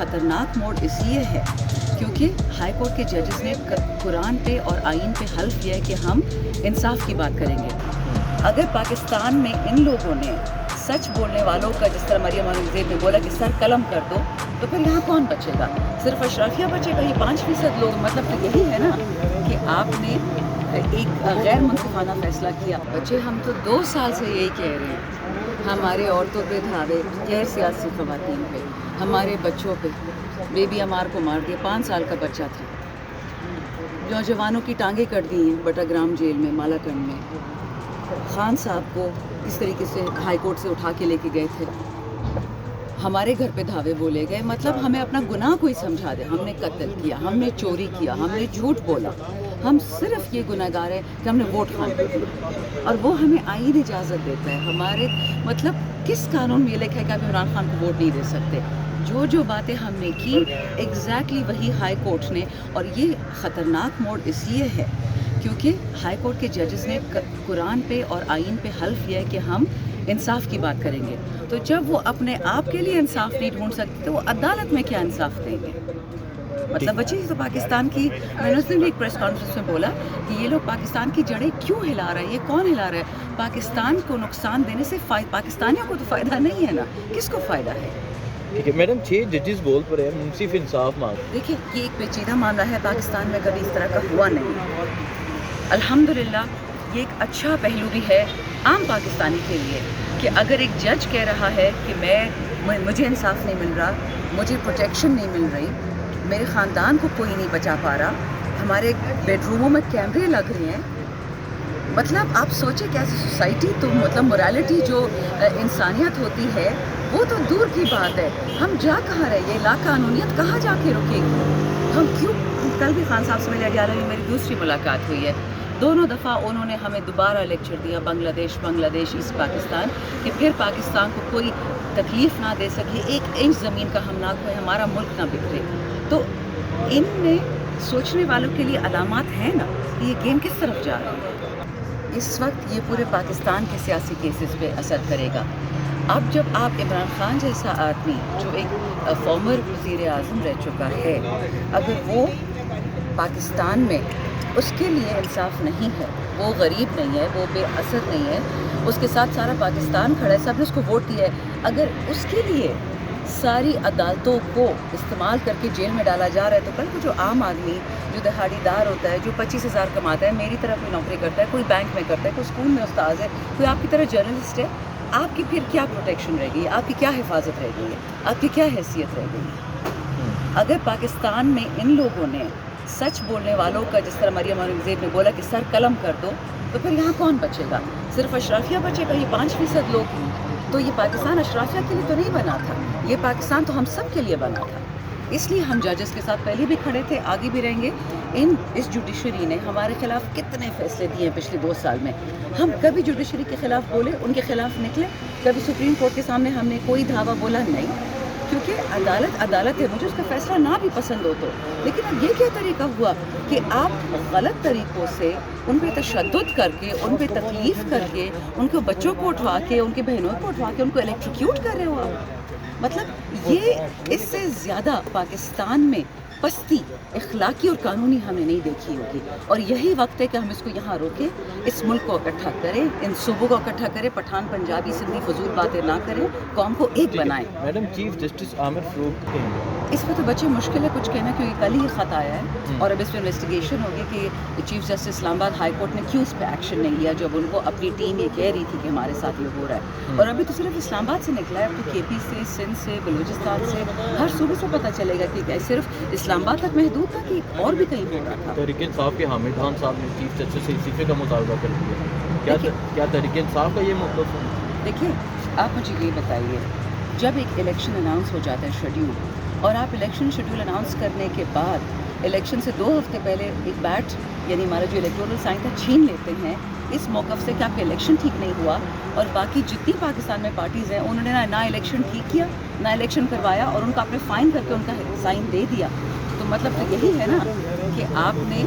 خطرناک موڑ اس لیے ہے کیونکہ ہائی کورٹ کے ججز نے قرآن پہ اور آئین پہ حلف کیا ہے کہ ہم انصاف کی بات کریں گے. اگر پاکستان میں ان لوگوں نے سچ بولنے والوں کا جس طرح مریم اورنگزیب نے بولا کہ سر قلم کر دو, تو پھر یہاں کون بچے گا؟ صرف اشرافیہ بچے گا, یہ 5% لوگ. مطلب تو یہی ہے نا کہ آپ نے ایک غیر منصفانہ فیصلہ کیا. بچے ہم تو 2 سال سے یہی کہہ رہے ہیں, ہمارے عورتوں پہ دھاوے, غیر سیاسی خواتین پہ, ہمارے بچوں پہ. بیبی امار کو مار دیا, 5 سال کا بچہ تھا. نوجوانوں کی ٹانگیں کٹ دی ہیں بٹاگرام جیل میں, مالاکنڈ میں. خان صاحب کو اس طریقے سے ہائی کورٹ سے اٹھا کے لے کے گئے تھے. ہمارے گھر پہ دھاوے بولے گئے. مطلب ہمیں اپنا گناہ کوئی سمجھا دے. ہم نے قتل کیا, ہم نے چوری کیا, ہم نے جھوٹ بولا. ہم صرف یہ گناہ گار ہیں کہ ہم نے ووٹ خانے کیا, اور وہ ہمیں آئین اجازت دیتا ہے. ہمارے مطلب کس قانون میں یہ لکھا ہے کہ آپ عمران خان کو ووٹ نہیں دے سکتے؟ جو باتیں ہم نے کی ایگزیکٹلی وہی ہائی کورٹ نے. اور یہ خطرناک موڑ اس لیے ہے کیونکہ ہائی کورٹ کے ججز نے قرآن پہ اور آئین پہ حلف کیا ہے کہ ہم انصاف کی بات کریں گے. تو جب وہ اپنے آپ کے لیے انصاف نہیں ڈھونڈ سکتے تو وہ عدالت میں کیا انصاف دیں گے؟ مطلب بچے تو پاکستان کی, میں نے اس دن بھی ایک پریس کانفرنس میں بولا کہ یہ لوگ پاکستان کی جڑیں کیوں ہلا رہے ہیں, یہ کون ہلا رہا ہے؟ پاکستان کو نقصان دینے سے پاکستانیوں کو تو فائدہ نہیں ہے نا, کس کو فائدہ ہے؟ ٹھیک ہے میڈم, 6 ججز بول پڑے ہیں منصف انصاف مانگ. دیکھیے یہ ایک پیچیدہ معاملہ ہے, پاکستان میں کبھی اس طرح کا ہوا نہیں. الحمدللہ یہ ایک اچھا پہلو بھی ہے عام پاکستانی کے لیے کہ اگر ایک جج کہہ رہا ہے کہ مجھے انصاف نہیں مل رہا, مجھے پروٹیکشن نہیں مل رہی, میرے خاندان کو کوئی نہیں بچا پا رہا, ہمارے بیڈ روموں میں کیمرے لگ رہے ہیں. مطلب آپ سوچیں کہ ایسی سوسائٹی تو مطلب morality جو انسانیت ہوتی ہے وہ تو دور کی بات ہے. ہم جا کہاں رہے, یہ لا قانونیت کہاں جا کے رکے گی؟ ہم کیوں؟ کل بھی خان صاحب سے میرے اڈیالہ میں میری دوسری ملاقات ہوئی ہے. دونوں دفعہ انہوں نے ہمیں دوبارہ لیکچر دیا بنگلہ دیش ایسٹ پاکستان, کہ پھر پاکستان کو کوئی تکلیف نہ دے سکے, 1 انچ زمین کا ہم نہ کھوئے, ہمارا ملک نہ بکھرے. تو ان میں سوچنے والوں کے لیے علامات ہیں نا کہ یہ گیم کس طرف جا رہا ہے. اس وقت یہ پورے پاکستان کے سیاسی کیسز پہ اثر کرے گا. اب جب آپ عمران خان جیسا آدمی جو ایک فارمر وزیر اعظم رہ چکا ہے, اگر وہ پاکستان میں اس کے لیے انصاف نہیں ہے, وہ غریب نہیں ہے, وہ بے اثر نہیں ہے, اس کے ساتھ سارا پاکستان کھڑا ہے, سب نے اس کو ووٹ دیا ہے, اگر اس کے لیے ساری عدالتوں کو استعمال کر کے جیل میں ڈالا جا رہا ہے, تو کل کو جو عام آدمی جو دہاڑی دار ہوتا ہے, جو 25,000 کماتا ہے, میری طرف بھی نوکری کرتا ہے, کوئی بینک میں کرتا ہے, کوئی اسکول میں استاذ ہے, کوئی آپ کی طرح جرنلسٹ ہے, آپ کی پھر کیا پروٹیکشن رہ گئی, آپ کی کیا حفاظت رہ گئی ہے, آپ کی کیا حیثیت رہ گئی؟ اگر پاکستان میں ان لوگوں نے سچ بولنے والوں کا جس طرح مریم اورنگزیب نے بولا کہ سر قلم کر دو, تو پھر یہاں کون بچے گا؟ صرف اشرافیہ بچے گا, یہ 5% لوگ ہیں. تو یہ پاکستان اشرافیہ کے لیے تو نہیں بنا تھا, یہ پاکستان تو ہم سب کے لیے بنا تھا. اس لیے ہم ججز کے ساتھ پہلے بھی کھڑے تھے, آگے بھی رہیں گے. اس جوڈیشری نے ہمارے خلاف کتنے فیصلے دیے ہیں پچھلے 2 سال میں. ہم کبھی جوڈیشری کے خلاف بولے, ان کے خلاف نکلے؟ کبھی سپریم کورٹ کے سامنے ہم نے کوئی دھاوا بولا؟ نہیں, کیونکہ عدالت ہے, مجھے اس کا فیصلہ نہ بھی پسند ہو تو. لیکن اب یہ کیا طریقہ ہوا کہ آپ غلط طریقوں سے ان پہ تشدد کر کے, ان پہ تکلیف کر کے, ان کے بچوں کو اٹھوا کے, ان کی بہنوں کو اٹھوا کے ان کو الیکٹریکیوٹ کر رہے ہو آپ. مطلب یہ اس سے زیادہ پاکستان میں پستی اخلاقی اور قانونی ہم نے نہیں دیکھی ہوگی. اور یہی وقت ہے کہ ہم اس کو یہاں روکیں, اس ملک کو اکٹھا کریں, ان صوبوں کو اکٹھا کریں, پٹھان پنجابی سندھی فضول باتیں نہ کریں, قوم کو ایک بنائیں. میڈم, چیف جسٹس عامر فاروق اس میں تو بچے مشکل ہے کچھ کہنا, کیونکہ کل ہی یہ خط آیا ہے اور اب اس پہ انویسٹیگیشن ہوگی کہ چیف جسٹس اسلام آباد ہائی کورٹ نے کیوں اس پہ ایکشن نہیں لیا, جب ان کو اپنی ٹیم یہ کہہ رہی تھی کہ ہمارے ساتھ یہ ہو رہا ہے. اور ابھی تو صرف اسلام آباد سے نکلا ہے, اب تو کے پی سے, سندھ سے, بلوچستان سے, ہر صوبے سے پتہ چلے گا کہ صرف اسلام آباد تک محدود تھا کہ اور بھی کہیں ہو رہا تھا. تحریک انصاف کے حامد خان صاحب نے چیف جسٹس سے استعفے کا مطالبہ کر دیا. کیا تحریک انصاف کا یہ مطلب ہے؟ دیکھیے آپ مجھے یہ بتائیے, جب ایک الیکشن اناؤنس ہو جاتا ہے شیڈیول, اور آپ الیکشن شیڈیول اناؤنس کرنے کے بعد الیکشن سے 2 ہفتے پہلے ایک بیٹ یعنی ہمارا جو الیکٹورل سائن تھا چھین لیتے ہیں, اس موقف سے کہ آپ کا الیکشن ٹھیک نہیں ہوا, اور باقی جتنی پاکستان میں پارٹیز ہیں انہوں نے نہ الیکشن ٹھیک کیا, نہ الیکشن کروایا, اور ان کا آپ نے فائن کر کے ان کا سائن دے دیا, تو مطلب تو یہی ہے نا کہ آپ نے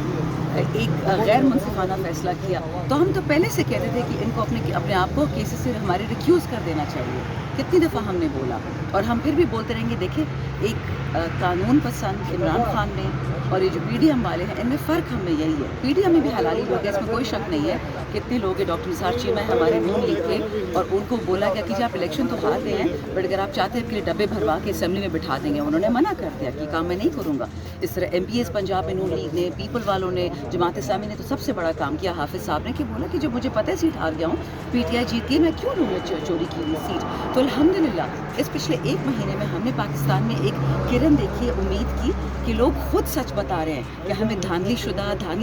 ایک غیر منصفانہ فیصلہ کیا. تو ہم تو پہلے سے کہتے تھے کہ ان کو اپنے آپ کو کیسز سے ہمارے ریکیوز کر دینا چاہیے. کتنی دفعہ ہم نے بولا اور ہم پھر بھی بولتے رہیں گے. دیکھیں ایک قانون پسند عمران خان میں اور یہ جو پی ڈی ایم والے ہیں ان میں فرق ہمیں یہی ہے. پی ڈی ایم میں بھی حلالی لوگ ہیں, اس میں کوئی شک نہیں ہے. کتنے لوگ ہیں, ڈاکٹر نثار چیمہ ہمارے نون لیگ کے, اور ان کو بولا گیا کہ جی آپ الیکشن تو ہار گئے ہیں بٹ اگر آپ چاہتے ہیں کہ ڈبے بھروا کے اسمبلی میں بٹھا دیں گے. انہوں نے منع کر دیا کہ کام میں نہیں کروں گا. اس طرح ایم پی ایس پنجاب میں نون لیگ نے, پیپل والوں نے, جماعت اسلامی نے تو سب سے بڑا کام کیا حافظ صاحب نے کہ بولا کہ جب مجھے پتہ ہے سیٹ ہار گیا ہوں, پی ٹی آئی جیت گئی, میں کیوں لوں گا چوری کی ہوئی سیٹ. تو الحمدللہ اس پچھلے ایک مہینے میں ہم نے پاکستان میں ایک کرن دیکھی ہے امید کی کہ لوگ خود سچ بتا رہے ہیں کہ ہمیں دھاندلی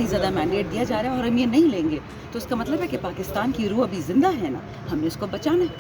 زدہ مینڈیٹ دیا جا رہا ہے اور ہم یہ نہیں لیں گے. تو اس کا مطلب ہے کہ پاکستان کی روح ابھی زندہ ہے نا, ہم نے اس کو بچانا ہے.